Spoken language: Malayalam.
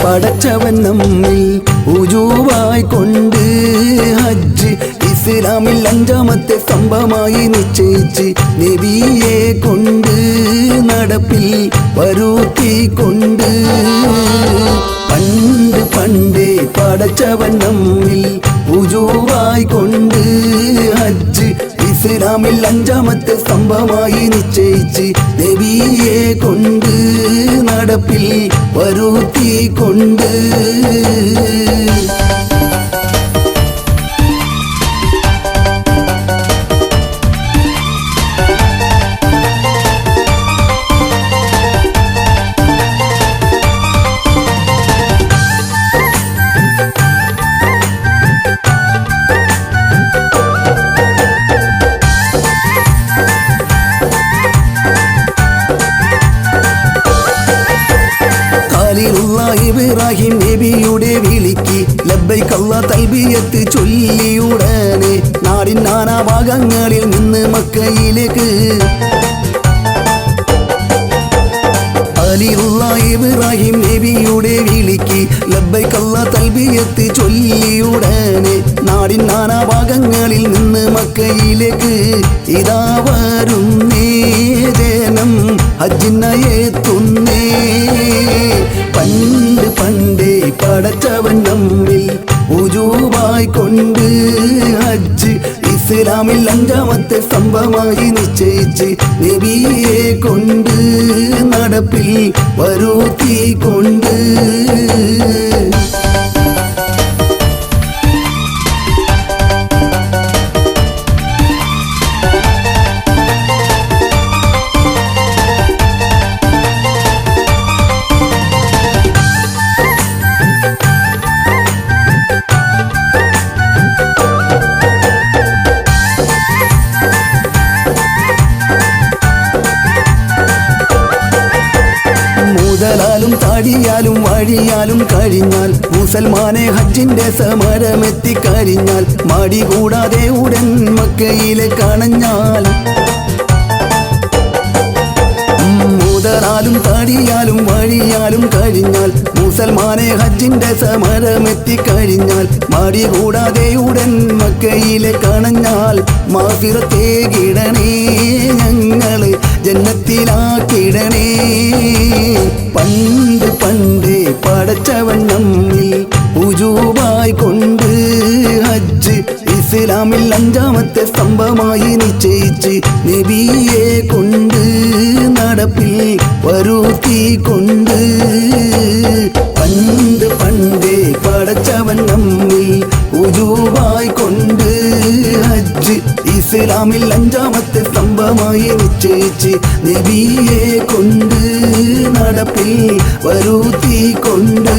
പടച്ചവൻ നമ്മിൽ ഉജൂവായി കൊണ്ട് ഹജ്ജ് ഇസ്ലാമിൽ അഞ്ചാമത്തെ സ്തംഭമായി നിശ്ചയിച്ച് നബിയെ കൊണ്ട് നടപ്പിൽ വരുത്തിക്കൊണ്ട് പണ്ട് പണ്ടേ പടച്ചവൻ നമ്മിൽ ഉജൂവായി കൊണ്ട് ഹജ്ജ് ഇസ്ലാമിൽ അഞ്ചാമത്തെ സ്തംഭമായി നിശ്ചയിച്ച് നബിയെ കൊണ്ട് നടപ്പിൽ വരുത്തിക്കൊണ്ട് ഇബ്രാഹിം നബിയുടെ വിളിക്ക് ലബ്ബൈക അല്ലാഹ് തൽബിയത്ത് ചൊല്ലിയുടനെ നാടിൻ നാനാഭാഗങ്ങളിൽ നിന്ന് മക്കയിലേക്ക് ഇബ്രാഹിം നബിയുടെ വിളിക്ക് ലബ്ബൈക അല്ലാഹ് തൽബിയത്ത് ചൊല്ലിയുടനെ നാടിൻ നാനാഭാഗങ്ങളിൽ നിന്ന് മക്കയിലേക്ക് ഇതാ വരുന്നേ ജനം ഹജ്ജിനെത്തുന്നേ പണ്ട് പണ്ടേ പടച്ചവൻ നമ്മിൽ ഉജൂബായി കൊണ്ട് ഹജ്ജ് ഇസ്ലാമിൽ അഞ്ചാമത്തെ സ്തംഭമായി നിശ്ചയിച്ച് നബിയെ കൊണ്ട് നടപ്പിൽ വരുത്തിക്കൊണ്ട് മുതലാലും താടിയാലും വഴിയാലും കഴിഞ്ഞാൽ മുസൽമാനെ ഹജ്ജിന്റെ സമരമെത്തിക്കഴിഞ്ഞാൽ മടി കൂടാതെ ഉടൻ മക്കയിലെ കണഞ്ഞാൽ മുതലാലും താടിയാലും വഴിയാലും കഴിഞ്ഞാൽ മുസൽമാനെ ഹജ്ജിന്റെ സമരമെത്തിക്കഴിഞ്ഞാൽ മടി കൂടാതെ ഉടൻ മക്കയിലെ കണഞ്ഞാൽ മാഫിറത്തേകിടണേ ഞങ്ങള് ജന്നത്തിലാക്കിടണേ പണ്ട് പണ്ടേ പടച്ചവൻ നമ്മിൽ ഉജൂബായി കൊണ്ട് ഹജ്ജ് ഇസ്ലാമിൽ അഞ്ചാമത്തെ സ്തംഭമായി നിശ്ചയിച്ച് നബിയെ കൊണ്ട് നടപ്പിൽ വരുത്തിക്കൊണ്ട് പണ്ട് പണ്ടേ പടച്ചവൻ നമ്മിൽ ഉജൂബായി കൊണ്ട് ഹജ്ജ് ഇസ്ലാമിൽ അഞ്ചാമത്തെ സ്തംഭമായി നിശ്ചയിച്ച് നബിയെ കൊണ്ട് നടപ്പിൽ വരുത്തിക്കൊണ്ട്